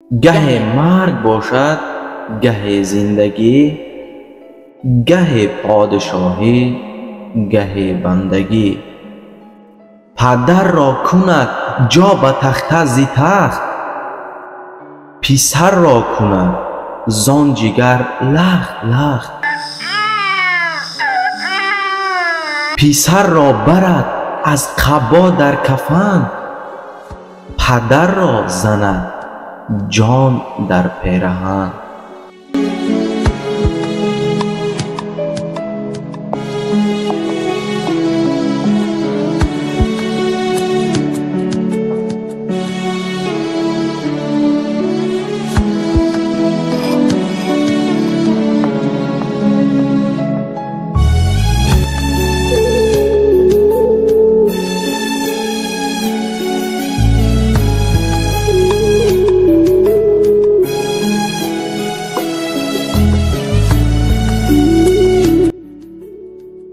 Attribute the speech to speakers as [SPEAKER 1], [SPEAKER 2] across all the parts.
[SPEAKER 1] گه مرگ باشد، گه زندگی، گه پادشاهی، گه بندگی. پدر را کند جا به تخته زی تخت، پسر را کند زان جگر لخت لخت. پسر را برد از قبا در کفن، پدر را زند جان در پیرهن.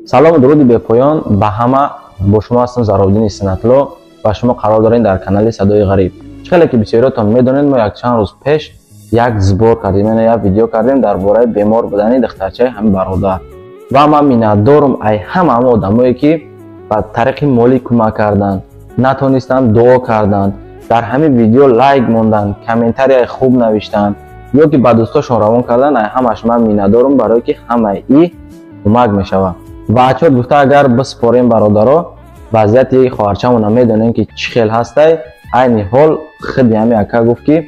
[SPEAKER 2] سلام و درود به پایان به همه. با شما هستم زهرالدین سنتلو و شما قرار دارین در کانال صدای غریب. چقدر که بسیارتون میدونید ما یک چند روز پیش یک زبور کردیم، یعنی یک ویدیو کردیم درباره بیمار بودن دخترچه همین برادر و من میندارم ای همه آدمایی که با طریق مالی کمک کردن، نتونستن دعا کردن، در همین ویدیو لایک موندن، کامنتاری خوب نوشتن یا که با دوستاشون روان کردن، ای همش من میندارم برای که همه ای کمک میشود. و اچور گفته اگر بسپاریم برادرها وضعیت یک خواهرچمون میدونین که چی خیل هسته. این حال خیلی همین اکا گفت که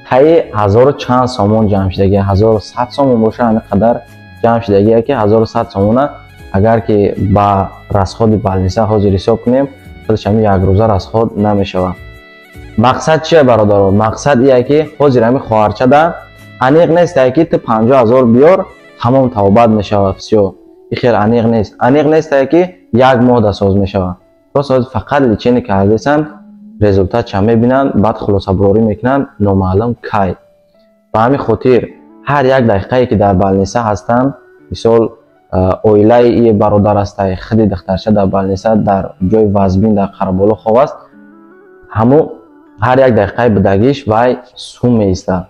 [SPEAKER 2] تایی 1000 چند سامون جمع شدگی، 1100 سامون باشه همین قدر جمع شدگی که 1100 سامونه اگر که با رسخود بالنیسه حاضر حساب کنیم خودش همین یک روزه رسخود نمیشود. مقصد چیه برادرها؟ مقصد ایه که حاضر همین خواهرچه ده انیق نیست که تو 50000 بیار تمام توبت میشود. بسیار خیر انیق نیست. انیق نیست که یک ماه دساز میشود. راست فقط لیچینی کردیسن رزولتات چه میبینن بعد خلاصه براری میکنن نامعلوم کی. به همین خاطر هر یک دقیقه که در بالنیسه هستن، مثال اویله ای برادر است خیلی دخترچه در بالنیسه در جای وزبین در قربالو خواه است، همو هر یک دقیقه بدگیش وای سوم میسته،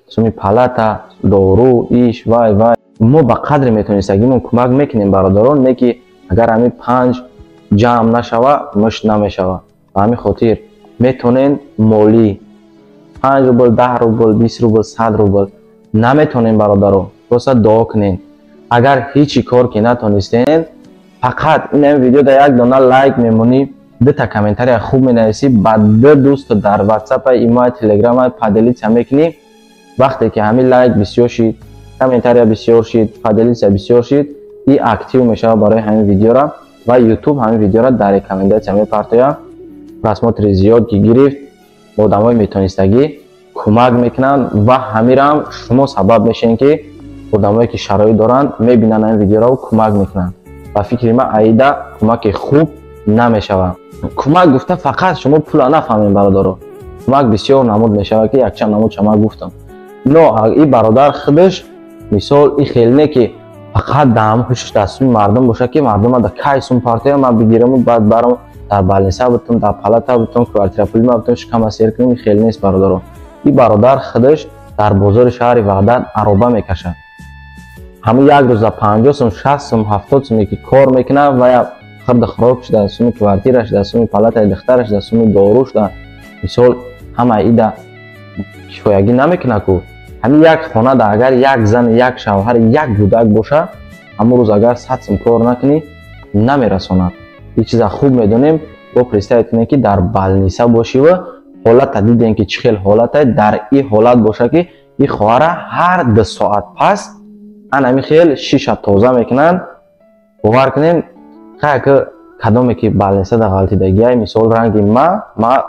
[SPEAKER 2] سومی پلتا دارو ایش وای ما به قدر میتونستگیمون کمک میکنیم برادران، نه که اگر همین 5 جمع نشوه مشت نمیشوه. و همین خاطر میتونین مالی 5 روبل 10 روبل 20 روبل 100 روبل نمیتونین برادران راست دعا کنین. اگر هیچی کار که نتونستین فقط این ویدیو در یک دانه لایک میمونی، دو تا کامنتاری خوب مینویسی، بعد دو دوست در واتساپ ایمیل تلگرام پدلیت میکنی. وقتی که همین لایک بسیار شید، کامنتاری بسیار شید، پدلیت بسیار شید، این اکتیو میشه برای همین ویدیو را و یوتیوب همین ویدیو را در ریکامندیشن میپرتاید. رسمات زیاد که گرفت با آدمای میتونستگی کمک میکنن و همین هم شما سبب میشین که آدمایی که شرایط دارن میبینن این ویدیو را و کمک میکنن. و فکر من ایده کمک خوب نمیشود. کمک گفته فقط شما پول نفهمین برادرها، کمک بسیار نمود میشود که یک چند نمود شما گفتم. نه این برادر خودش مثال این خیلی نه که فقط دام خوشش دستوی مردم باشه که مردم در کایسون پارتی ما بگیرم و بعد برام در بالنیسه بتون در پلاتا بتون کوارتیر پولی ما بتون شکم اسیر کنیم. خیلی نیست برادرها. این برادر خودش در بازار شهر وحدت عربه میکشه، همه یک روز 50 سوم 60 سوم 70 سوم که کار میکنه و خرد خوراک شده، سوم کوارتیرش ده، سوم پلاتا دخترش ده، سوم داروش ده. مثال همه ایده شویگی نمیکنه کو. همین یک خانه ده اگر یک زن یک شوهر یک کودک باشه همون روز اگر 100 سوم کار نکنی نمیرسونه. یک چیز خوب میدونیم با پرستای کنه که در بالنیسه باشی و حالت دیدین که چه خیلی حالت در این حالت باشه که این خواهر هر 2 ساعت پس همین خیلی شیشه تازه میکنن. باور کنین که کدامی که بالنیسه در غلطی دگیه مثال رنگی ما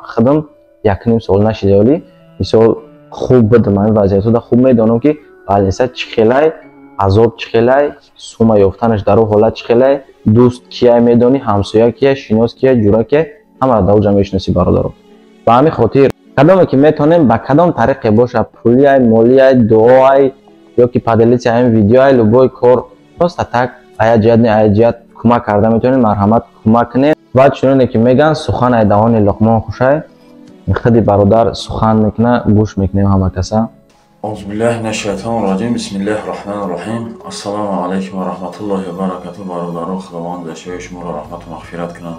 [SPEAKER 2] خودم 1.5 سال نشده ولی مثال خوب بدم این وضعیتو ده خوب میدونم که بالنیسه چه خیلی عذاب چه خیلی سوم یافتنش در اون حالت چه خیلی دوست کیه میدونی، همسایه کیه، شناس کیه، جورا کیه، همه در اونجا میشناسی برادرها. به همین خاطر کدامی که میتونیم به کدام طریق باشه، پولی مالی دعای یا که پدلیت این ویدیو لوگوی کار راست تک آیا جد نه آیا جد کمک کرده میتونین مرحمت کمک کنین. و چنانه که میگن سخن ایدوان لقمان خوشه خدی برادر سخن میکنه گوش میکنیم همه کسا.
[SPEAKER 3] أعوذ بالله من الشیطان الرجیم. بسم الله الرحمن الرحیم. السلام علیکم و رحمت الله و برکاته. برادران خداوند داشته شما را رحمت و مغفرت کنه.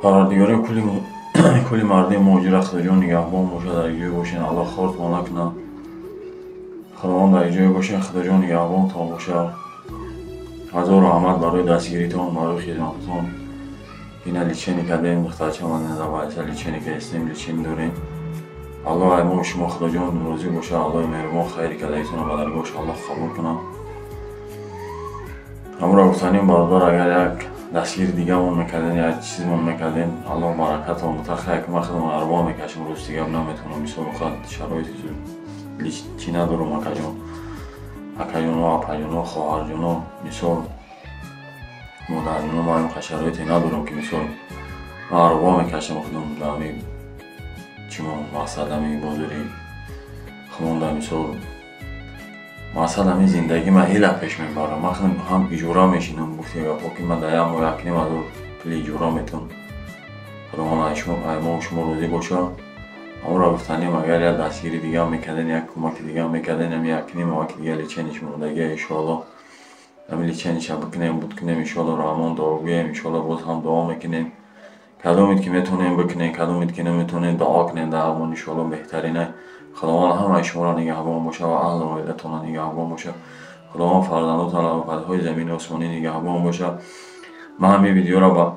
[SPEAKER 3] پروردگاری کلی مردم مهاجر خدا جان نگهبان باشه، در جای باشین الله خورد ما نکنه. خداوند در جای باشین، خدا جان نگهبان تا باشه. هزار رحمت برای دستگیریتان، برای خدمتتان. اینا لیچنی کردیم دخترچه من نزد لیچنی که استیم لیچن داریم. الله ایمان شما خدا جان راضی باشه. الله مهربان خیری که ایتون به درگاهش الله قبول کنه. همراه گفتنیم برادر اگر یک دستگیر دیگه مون میکردین یک چیز مون میکردین الله برکت و متخیر که من خودم اربا میکشم روز دیگه نمیتونم مثال خود شرایطی چی ندارم اکجان و اپجان و خواهر جان و مثال مادر جان و من شرایطی ندارم که مثال من اربا میکشم خودم دامی چی ما مقصد همی بازاری خمونده مثال مقصد همی زندگی من هیله پیش میبرم. من خودم هم ایجورا میشینم گفتی گفت که من دایم و یک نیم از پلی ایجورا میتون خداوند ایمان شما روزی باشه. همون را گفتنیم اگر یک دستگیری دیگه هم میکردین یک کمک دیگه هم میکردین هم یک نیم وقت دیگه لیچنش موندگی انشاءالله همی لیچنش هم بکنیم بود کنیم انشاءالله رحمان دعا بگیم انشاءالله باز هم دعا میکنیم کدومید که میتونیم بکنیم کدومید که نمیتونیم دعا کنیم در امان انشاءالله بهترینه. خداوند همه شما را نگهبان باشه و اهل و عائلتون را نگهبان باشه. خداوند فرزنداتون را و پدهای زمین و آسمانی نگهبان باشه. من همین ویدیو را با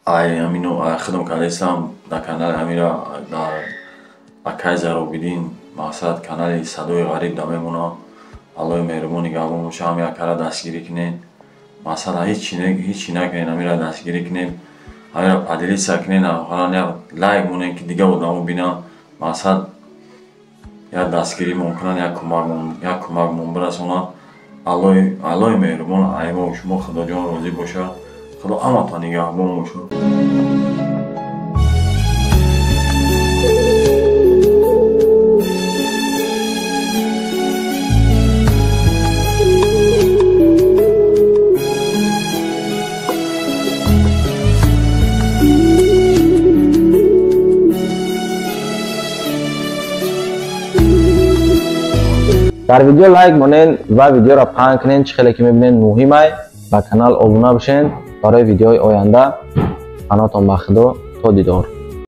[SPEAKER 3] امینو خدمت کردم در کانال امیرا در اکای زروبیدین مقصد کانال صدای غریب در میمونه. الله مهربان نگهبان باشه. هم یک کار دستگیری کنین مقصد هیچی نکنین امیرا دستگیری کنین امیرا پدری سکنین حالا یک لایک مونه که دیگه بودم ببینم مقصد یا دستگیری ممکنه یک کمک مون برسونه. الله مهربان ایمان شما خدا جان راضی باشه. خدا همه تا نگهبان باشه.
[SPEAKER 2] در ویدیو لایک مونین و ویدیو را پهن کنین. چه خیلی که میبینین مهمه با کانال ابونه بشین برای ویدیوهای آینده. قناتون با خدا تا دیدار.